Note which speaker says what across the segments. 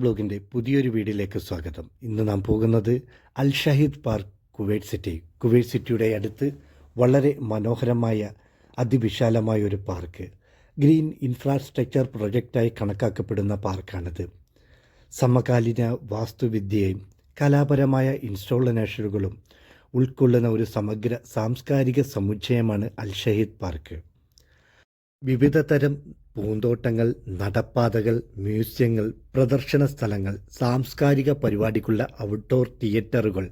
Speaker 1: ബ്ലോഗിൻ്റെ പുതിയൊരു വീഡിയോയിലേക്ക് സ്വാഗതം. ഇന്ന് നാം പോകുന്നത് അൽ ഷഹീദ് പാർക്ക് കുവൈറ്റ് സിറ്റിയുടെ അടുത്ത് വളരെ മനോഹരമായ അതിവിശാലമായ ഒരു പാർക്ക്, ഗ്രീൻ ഇൻഫ്രാസ്ട്രക്ചർ പ്രൊജക്റ്റായി കണക്കാക്കപ്പെടുന്ന പാർക്കാണിത്. സമകാലീന വാസ്തുവിദ്യയും കലാപരമായ ഇൻസ്റ്റോളേഷനുകളും ഉൾക്കൊള്ളുന്ന ഒരു സമഗ്ര സാംസ്കാരിക സമുച്ചയമാണ് അൽ ഷഹീദ് പാർക്ക്. വിവിധ തരം പൂന്തോട്ടങ്ങൾ, നടപ്പാതകൾ, മ്യൂസിയങ്ങൾ, പ്രദർശന സ്ഥലങ്ങൾ, സാംസ്കാരിക പരിപാടിക്കുള്ള ഔട്ട്ഡോർ തിയേറ്ററുകൾ,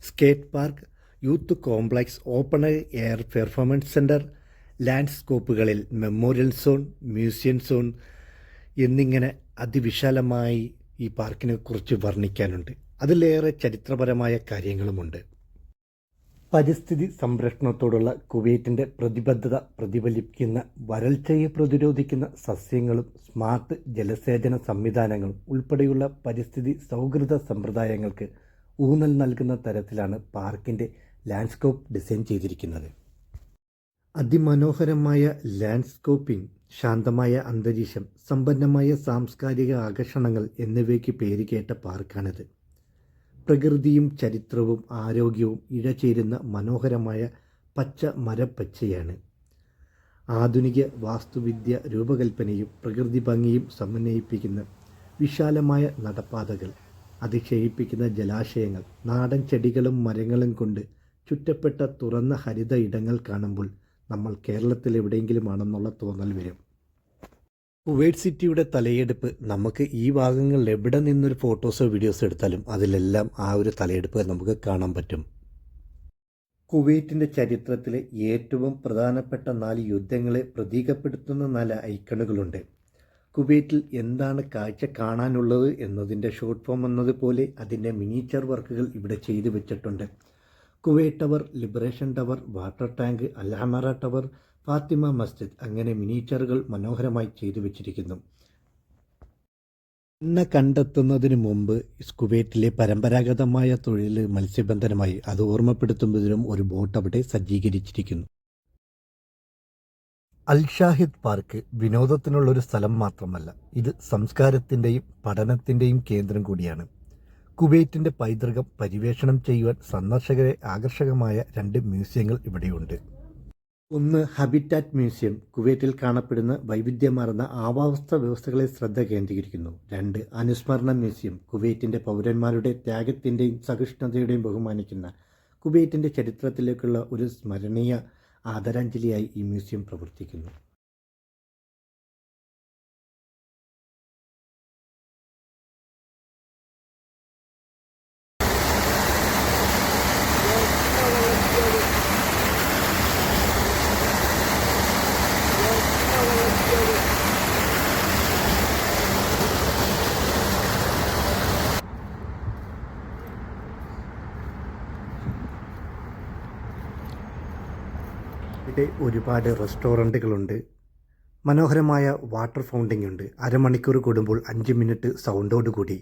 Speaker 1: skate park, youth complex, open air performance centre, ലാൻഡ്സ്കേപ്പുകളിൽ മെമ്മോറിയൽ സോൺ, മ്യൂസിയം സോൺ എന്നിങ്ങനെ അതിവിശാലമായി ഈ പാർക്കിനെ കുറിച്ച് വർണ്ണിക്കാനുണ്ട്. അതിലേറെ ചരിത്രപരമായ കാര്യങ്ങളുമുണ്ട്. പരിസ്ഥിതി സംരക്ഷണത്തോടുള്ള കുവൈറ്റിൻ്റെ പ്രതിബദ്ധത പ്രതിഫലിക്കുന്ന വരൾച്ചയെ പ്രതിരോധിക്കുന്ന സസ്യങ്ങളും സ്മാർട്ട് ജലസേചന സംവിധാനങ്ങളും ഉൾപ്പെടെയുള്ള പരിസ്ഥിതി സൗഹൃദ സമ്പ്രദായങ്ങൾക്ക് ഊന്നൽ നൽകുന്ന തരത്തിലാണ് പാർക്കിൻ്റെ ലാൻഡ്സ്കേപ്പ് ഡിസൈൻ ചെയ്തിരിക്കുന്നത്. അതിമനോഹരമായ ലാൻഡ്സ്കേപ്പിംഗ്, ശാന്തമായ അന്തരീക്ഷം, സമ്പന്നമായ സാംസ്കാരിക ആകർഷണങ്ങൾ എന്നിവയ്ക്ക് പേരുകേട്ട പാർക്കാണിത്. പ്രകൃതിയും ചരിത്രവും ആരോഗ്യവും ഇഴചേരുന്ന മനോഹരമായ പച്ച മരപ്പച്ചയാണ്. ആധുനിക വാസ്തുവിദ്യ രൂപകൽപ്പനയും പ്രകൃതി ഭംഗിയും സമന്വയിപ്പിക്കുന്ന വിശാലമായ നടപ്പാതകൾ, അതിശയിപ്പിക്കുന്ന ജലാശയങ്ങൾ, നാടൻ ചെടികളും മരങ്ങളും കൊണ്ട് ചുറ്റപ്പെട്ട തുറന്ന ഹരിത ഇടങ്ങൾ കാണുമ്പോൾ നമ്മൾ കേരളത്തിൽ എവിടെയെങ്കിലുമാണെന്നുള്ള തോന്നൽ വരും. കുവൈറ്റ് സിറ്റിയുടെ തലയെടുപ്പ് നമുക്ക് ഈ ഭാഗങ്ങളിൽ എവിടെ നിന്നൊരു ഫോട്ടോസോ വീഡിയോസോ എടുത്താലും അതിലെല്ലാം ആ ഒരു തലയെടുപ്പ് നമുക്ക് കാണാൻ പറ്റും. കുവൈറ്റിൻ്റെ ചരിത്രത്തിലെ ഏറ്റവും പ്രധാനപ്പെട്ട 4 യുദ്ധങ്ങളെ പ്രതീകപ്പെടുത്തുന്ന 4 ഐക്കണുകളുണ്ട്. കുവൈറ്റിൽ എന്താണ് കാഴ്ച കാണാനുള്ളത് എന്നതിൻ്റെ ഷോർട്ട് ഫോം എന്നതുപോലെ അതിൻ്റെ മിനിയേച്ചർ വർക്കുകൾ ഇവിടെ ചെയ്തു വെച്ചിട്ടുണ്ട്. Kuwait tower, liberation tower, water tank, Al Hamra tower, Fatima മസ്ജിദ്, അങ്ങനെ മിനിയേച്ചറുകൾ മനോഹരമായി ചെയ്തു വെച്ചിരിക്കുന്നു. എണ്ണ കണ്ടെത്തുന്നതിന് മുമ്പ് കുവൈറ്റിലെ പരമ്പരാഗതമായ തൊഴിൽ മത്സ്യബന്ധനമായി അത് ഓർമ്മപ്പെടുത്തുന്നതിനും ഒരു ബോട്ട് അവിടെ സജ്ജീകരിച്ചിരിക്കുന്നു. അൽ ഷാഹിദ് പാർക്ക് വിനോദത്തിനുള്ളൊരു സ്ഥലം മാത്രമല്ല, ഇത് സംസ്കാരത്തിൻ്റെയും പഠനത്തിൻ്റെയും കേന്ദ്രം കൂടിയാണ്. കുവൈറ്റിൻ്റെ പൈതൃകം പരിവേഷണം ചെയ്യുവാൻ സന്ദർശകരെ ആകർഷകമായ 2 മ്യൂസിയങ്ങൾ ഇവിടെയുണ്ട്. ഒന്ന്, ഹാബിറ്റാറ്റ് മ്യൂസിയം, കുവൈറ്റിൽ കാണപ്പെടുന്ന വൈവിധ്യമാർന്ന ആവാസ വ്യവസ്ഥകളെ ശ്രദ്ധ കേന്ദ്രീകരിക്കുന്നു. 2, അനുസ്മരണ മ്യൂസിയം, കുവൈറ്റിൻ്റെ പൗരന്മാരുടെ ത്യാഗത്തിൻ്റെയും സഹിഷ്ണുതയുടെയും ബഹുമാനിക്കുന്ന കുവൈറ്റിൻ്റെ ചരിത്രത്തിലേക്കുള്ള ഒരു സ്മരണീയ ആദരാഞ്ജലിയായി ഈ മ്യൂസിയം പ്രവർത്തിക്കുന്നു. ഇവിടെ ഒരുപാട് റെസ്റ്റോറൻറ്റുകളുണ്ട്. മനോഹരമായ വാട്ടർ ഫൗണ്ടൈൻ ഉണ്ട്. അരമണിക്കൂർ കൂടുമ്പോൾ 5 മിനിറ്റ് സൗണ്ടോടുകൂടി.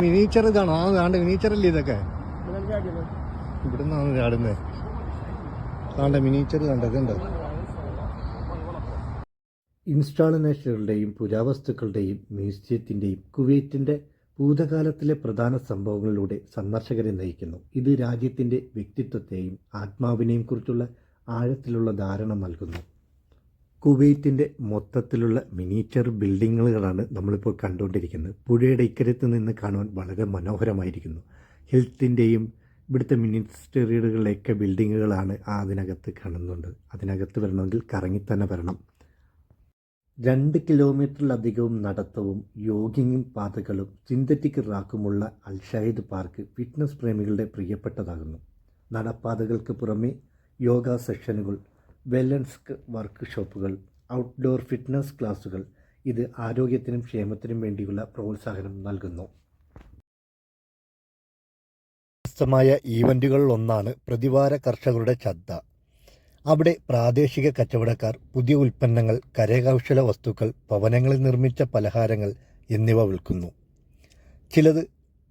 Speaker 1: മിനിച്ചർ ഇതാണോ? ആണ്ട് മിനിച്ചറല്ലേ ഇതൊക്കെ? ഇവിടുന്നാണ് ചാടുന്നത്. ആണ്ട മിനിച്ചർ കണ്ടതുണ്ട്. ഇൻസ്റ്റാളേഷനുകളുടെയും പുരാവസ്തുക്കളുടെയും മ്യൂസിയത്തിൻ്റെയും കുവൈറ്റിൻ്റെ ഭൂതകാലത്തിലെ പ്രധാന സംഭവങ്ങളിലൂടെ സന്ദർശകരെ നയിക്കുന്നു. ഇത് രാജ്യത്തിൻ്റെ വ്യക്തിത്വത്തെയും ആത്മാവിനെയും കുറിച്ചുള്ള ആഴത്തിലുള്ള ധാരണ നൽകുന്നു. കുവൈറ്റിൻ്റെ മൊത്തത്തിലുള്ള മിനിയേച്ചർ ബിൽഡിങ്ങുകളാണ് നമ്മളിപ്പോൾ കണ്ടുകൊണ്ടിരിക്കുന്നത്. പുഴയുടെ ഇക്കരത്ത് നിന്ന് കാണുവാൻ വളരെ മനോഹരമായിരിക്കുന്നു. ഹെൽത്തിൻ്റെയും ഇവിടുത്തെ മിനിസ്റ്ററികളുടെയൊക്കെ ബിൽഡിങ്ങുകളാണ് അതിനകത്ത് കാണുന്നുണ്ട്. അതിനകത്ത് വരണമെങ്കിൽ കറങ്ങിത്തന്നെ വരണം. 2 കിലോമീറ്ററിലധികവും നടത്തവും യോഗിങ്ങും പാതകളും സിന്തറ്റിക് റാക്കുമുള്ള അൽഷാഹിദ് പാർക്ക് ഫിറ്റ്നസ് പ്രേമികളുടെ പ്രിയപ്പെട്ടതാകുന്നു. നടപ്പാതകൾക്ക് പുറമെ യോഗ സെഷനുകൾ, വെൽനസ് വർക്ക് ഷോപ്പുകൾ, ഔട്ട്ഡോർ ഫിറ്റ്നസ് ക്ലാസുകൾ ഇത് ആരോഗ്യത്തിനും ക്ഷേമത്തിനും വേണ്ടിയുള്ള പ്രോത്സാഹനം നൽകുന്നു. വ്യത്യസ്തമായ ഈവൻറ്റുകളിലൊന്നാണ് പ്രതിവാര കർഷകരുടെ ചന്ത. അവിടെ പ്രാദേശിക കച്ചവടക്കാർ പുതിയ ഉൽപ്പന്നങ്ങൾ, കരകൗശല വസ്തുക്കൾ, ഭവനങ്ങളിൽ നിർമ്മിച്ച പലഹാരങ്ങൾ എന്നിവ വിൽക്കുന്നു. ചിലത്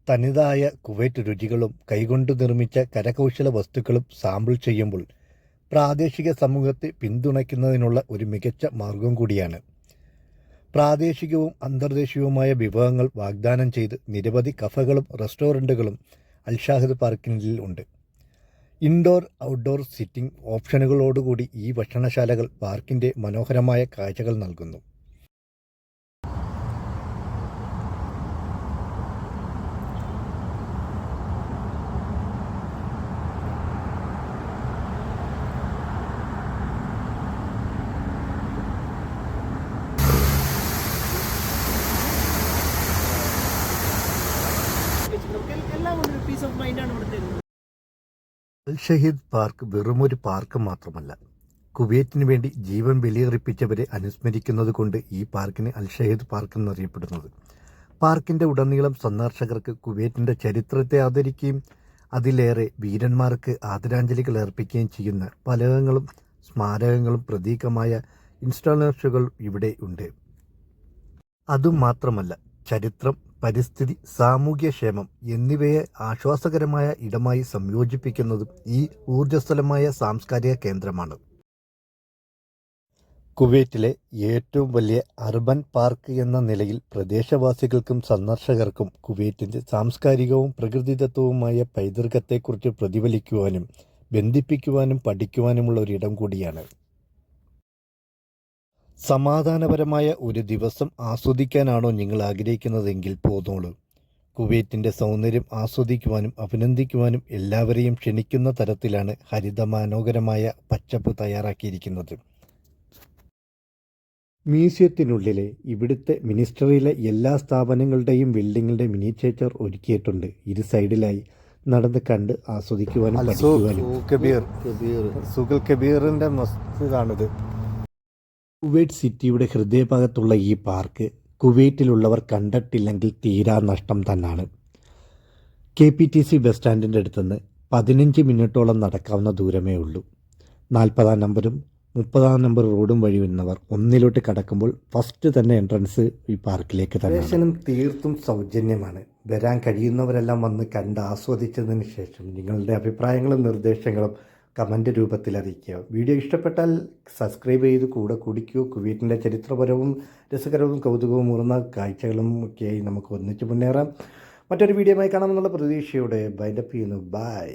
Speaker 1: തനതായ കുവൈറ്റ് രുചികളും കൈകൊണ്ട് നിർമ്മിച്ച കരകൗശല വസ്തുക്കളും സാമ്പിൾ ചെയ്യുമ്പോൾ പ്രാദേശിക സമൂഹത്തെ പിന്തുണയ്ക്കുന്നതിനുള്ള ഒരു മികച്ച മാർഗം കൂടിയാണ്. പ്രാദേശികവും അന്തർദേശീയവുമായ വിഭവങ്ങൾ വാഗ്ദാനം ചെയ്ത് നിരവധി കഫകളും റെസ്റ്റോറൻറ്റുകളും അൽഷാഹിദ് പാർക്കിനിൽ ഉണ്ട്. ഇൻഡോർ ഔട്ട്ഡോർ സിറ്റിംഗ് ഓപ്ഷനുകളോടുകൂടി ഈ ഭക്ഷണശാലകൾ പാർക്കിൻ്റെ മനോഹരമായ കാഴ്ചകൾ നൽകുന്നു. അൽഷഹീദ് പാർക്ക് വെറുമൊരു പാർക്ക് മാത്രമല്ല, കുവൈറ്റിന് വേണ്ടി ജീവൻ ബലിയർപ്പിച്ചവരെ അനുസ്മരിക്കുന്നത് കൊണ്ട് ഈ പാർക്കിന് അൽഷഹീദ് പാർക്ക് എന്നറിയപ്പെടുന്നത്. പാർക്കിൻ്റെ ഉടനീളം സന്ദർശകർക്ക് കുവൈറ്റിൻ്റെ ചരിത്രത്തെ ആദരിക്കുകയും അതിലേറെ വീരന്മാർക്ക് ആദരാഞ്ജലികൾ അർപ്പിക്കുകയും ചെയ്യുന്ന ഫലകങ്ങളും സ്മാരകങ്ങളും പ്രതീകമായ ഇൻസ്റ്റാളേഷനുകൾ ഇവിടെ ഉണ്ട്. അതുമാത്രമല്ല, ചരിത്രം, പരിസ്ഥിതി, സാമൂഹ്യക്ഷേമം എന്നിവയെ ആശ്വാസകരമായ ഇടമായി സംയോജിപ്പിക്കുന്നതും ഈ ഊർജ്ജസ്വലമായ സാംസ്കാരിക കേന്ദ്രമാണ്. കുവൈറ്റിലെ ഏറ്റവും വലിയ അർബൻ പാർക്ക് എന്ന നിലയിൽ പ്രദേശവാസികൾക്കും സന്ദർശകർക്കും കുവൈറ്റിൻ്റെ സാംസ്കാരികവും പ്രകൃതിദത്തവുമായ പൈതൃകത്തെക്കുറിച്ച് പ്രതിഫലിക്കുവാനും ബന്ധിപ്പിക്കുവാനും പഠിക്കുവാനുമുള്ള ഒരിടം കൂടിയാണ്. സമാധാനപരമായ ഒരു ദിവസം ആസ്വദിക്കാനാണോ നിങ്ങൾ ആഗ്രഹിക്കുന്നതെങ്കിൽ പോന്നോളൂ. കുവൈറ്റിൻ്റെ സൗന്ദര്യം ആസ്വദിക്കുവാനും അഭിനന്ദിക്കുവാനും എല്ലാവരെയും ക്ഷണിക്കുന്ന തരത്തിലാണ് ഹരിതമനോഹരമായ പച്ചപ്പ് തയ്യാറാക്കിയിരിക്കുന്നത്. മ്യൂസിയത്തിനുള്ളിലെ ഇവിടുത്തെ മിനിസ്റ്ററിയിലെ എല്ലാ സ്ഥാപനങ്ങളുടെയും ബിൽഡിങ്ങുകളുടെ മിനിയേച്ചർ ഒരുക്കിയിട്ടുണ്ട്. ഇരു സൈഡിലായി നടന്ന് കണ്ട് ആസ്വദിക്കുവാനും പഠിക്കുവാനും. സുഖൽ കബീറിൻ്റെ മസ്ജിദാണിത്. കുവൈറ്റ് സിറ്റിയുടെ ഹൃദയഭാഗത്തുള്ള ഈ പാർക്ക് കുവൈറ്റിലുള്ളവർ കണ്ടിട്ടില്ലെങ്കിൽ തീരാ നഷ്ടം തന്നെയാണ്. KPTC ബസ് സ്റ്റാൻഡിൻ്റെ അടുത്തുനിന്ന് 15 മിനിറ്റോളം നടക്കാവുന്ന ദൂരമേ ഉള്ളൂ. 40-ാം നമ്പറും 30-ാം നമ്പർ റോഡും വഴി വരുന്നവർ ഒന്നിലോട്ട് കടക്കുമ്പോൾ ഫസ്റ്റ് തന്നെ എൻട്രൻസ് ഈ പാർക്കിലേക്ക് തന്നെ. ദർശനം തീർത്തും സൗജന്യമാണ്. വരാൻ കഴിയുന്നവരെല്ലാം വന്ന് കണ്ട് ആസ്വദിച്ചതിന് ശേഷം നിങ്ങളുടെ അഭിപ്രായങ്ങളും നിർദ്ദേശങ്ങളും കമൻ്റ് രൂപത്തിൽ അറിയിക്കുക. വീഡിയോ ഇഷ്ടപ്പെട്ടാൽ സബ്സ്ക്രൈബ് ചെയ്ത് കൂടെ കുടിക്കൂ. കുവൈറ്റിൻ്റെ ചരിത്രപരവും രസകരവും കൗതുകവും ഉയർന്ന കാഴ്ചകളും ഒക്കെയായി നമുക്ക് ഒന്നിച്ച് മുന്നേറാം. മറ്റൊരു വീഡിയോയുമായി കാണാമെന്നുള്ള പ്രതീക്ഷയോടെ ബൈൻഡപ്പ് ചെയ്യുന്നു. ബൈ.